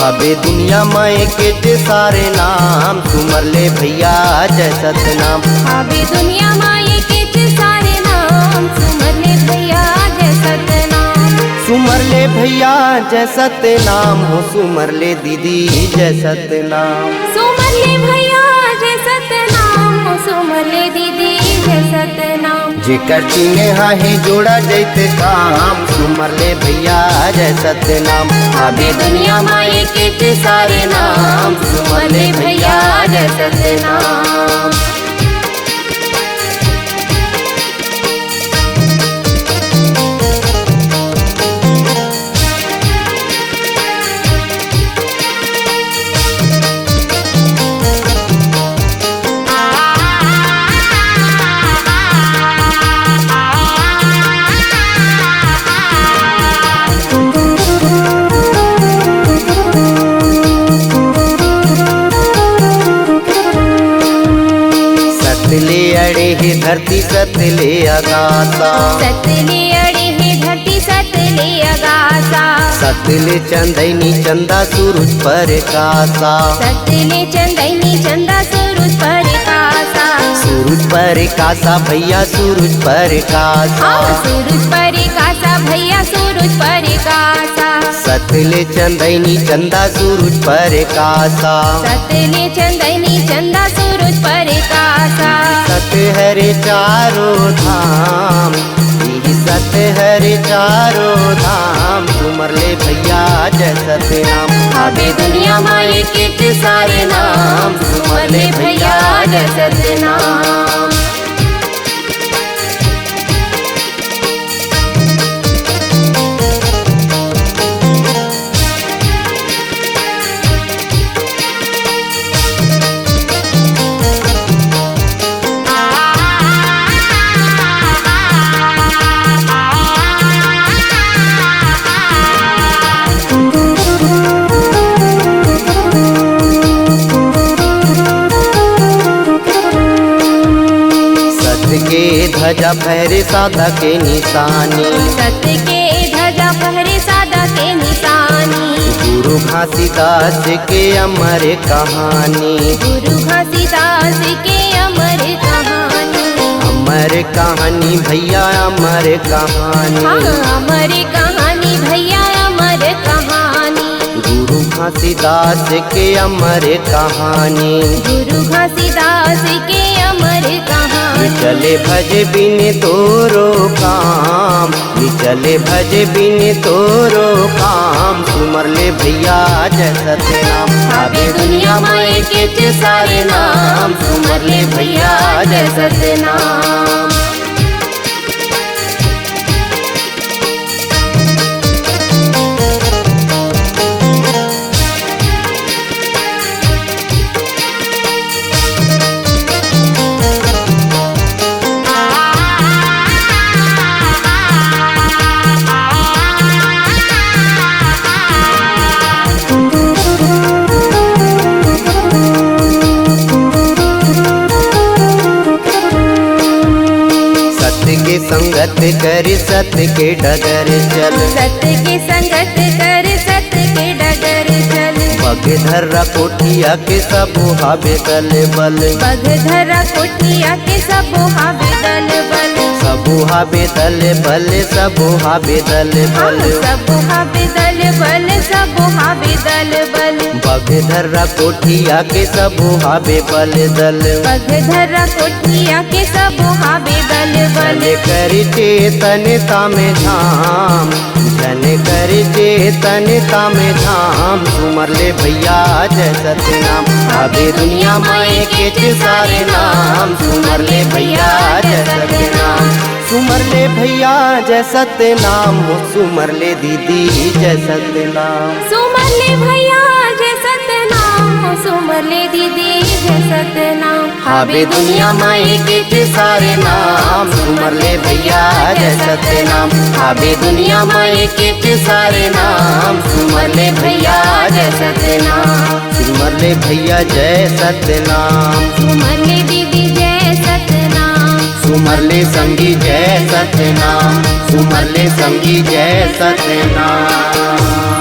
भावे दुनिया में के सारे नाम सुमर ले भैया जय सतनाम। भावे दुनिया माए के सारे नाम सुमर ले भैया जय सतनाम। सुमर ले भैया जय सतनाम हो सुमर ले दीदी जय सतनाम। सुमर ले भैया जय सतनाम हो सुमर ले दीदी जय सतनाम। जेकर चिन्हे हाहे जोड़ा जैते काम सुमर ले भैया जय सतनाम। भावे दुनिया माए के सारे नाम सुमर ले भैया जय सतनाम। सतले अड़े हे धरती सतले अगासा। सतले अड़े हे धरती सतले अगासा। सतले चंदैनी चंदा सूरज पर कासा। सतले चंदैनी चंदा सूरज पर कासा। सूरज पर कासा भैया सूरज पर कासा। सूरज पर कासा भैया सूरज पर कासा। सतले चंदैनी चंदा सूरज पर कासा। सतले चंदैनी चंदा सूरज पर कासा। सत हरे चारों धाम यही सत हरे चारों धाम सुमर ले भैया जय सतनाम। भावे दुनिया माए के सारे नाम सुमर ले भैया जय सतनाम। के ध्वजा फहरे सादा के निशानी। सत्य के ध्वजा फहरे सादा के निशानी। गुरु घासीदास के अमर कहानी। गुरु घासीदास के अमर कहानी। अमर कहानी भैया अमर कहानी। अमर कहानी भैया अमर कहानी। गुरु घासीदास के अमर कहानी। गुरु घासीदास के अमर कहानी। चले भजे बिन तोरो काम चले भजे बिन तोरो काम सुमर ले भैया जय सतनाम। भावे दुनिया माए के सारे नाम सुमर ले भैया जय सतनाम। के संगत कर सत्य के डगर चल। सत्य के संगत कर सत्य के डगर चल। पग धरा कोठिया के सब हावे दल बल। पग धरा कोठिया के सब हावे दल बल। सब हावे दल बल सब हावे दल बल। सब हावे दल बल सब हावे दल बल। पग धरा कोठिया के सब हावे बल दल। पग धरा कोठिया के सब हावे दल बल। कर चेतनता में धाम जन कर चेतनता में धाम सुमर ले भैया जय सतनाम। भावे दुनिया माए के सारे नाम सुमर ले भैया जय सतनाम। सुमर ले भैया जय सतनाम हो सुमर ले दीदी जय सतनाम। सुमर ले भैया जय सतनाम हो सुमर ले दीदी जय सतनाम। भावे दुनिया माए के सारे नाम सुमर ले भैया जय सतनाम। भावे दुनिया माए के सारे नाम सुमर ले भैया जय सतनाम। सुमर ले भैया जय सतनाम। सुमर ले दीदी जय सतनाम। सुमर ले संगी जय सतनाम। सुमर ले संगी जय सतनाम।